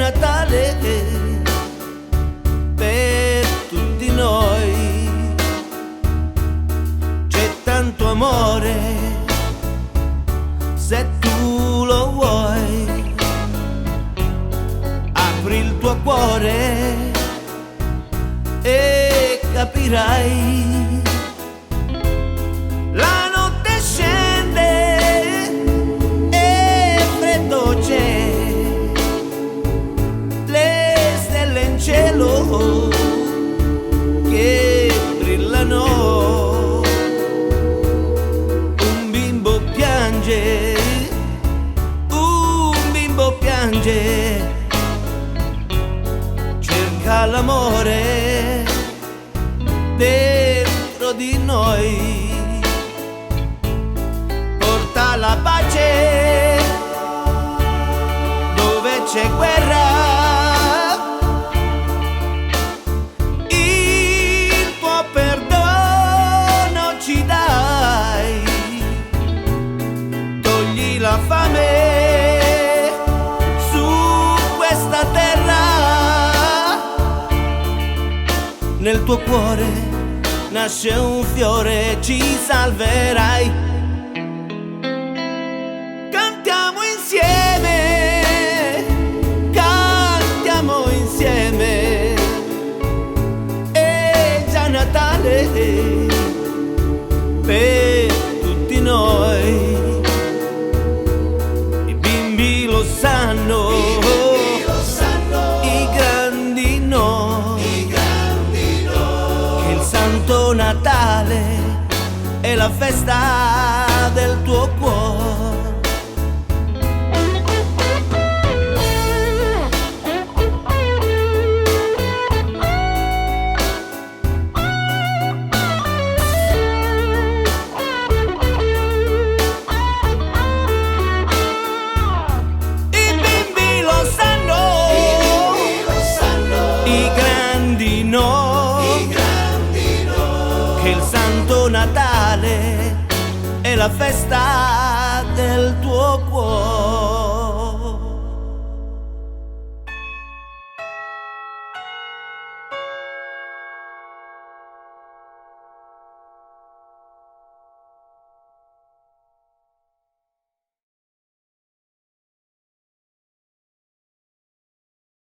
Natale per tutti noi, c'è tanto amore se tu lo vuoi, apri il tuo cuore e capirai. La notte scende e freddo c'è, le stelle in cielo che brillano, un bimbo piange, cerca l'amore dentro di noi, porta la pace dove c'è guerra, il tuo perdono ci dai, togli la fame su questa terra, nel tuo cuore nasce un fiore, ci salverai. Cantiamo insieme, è già Natale per tutti noi. I bimbi lo sanno, i grandi no, che il Santo Natale è la festa del tuo cuore. I bimbi lo sanno, i grandi no, che il Santo Natale è la festa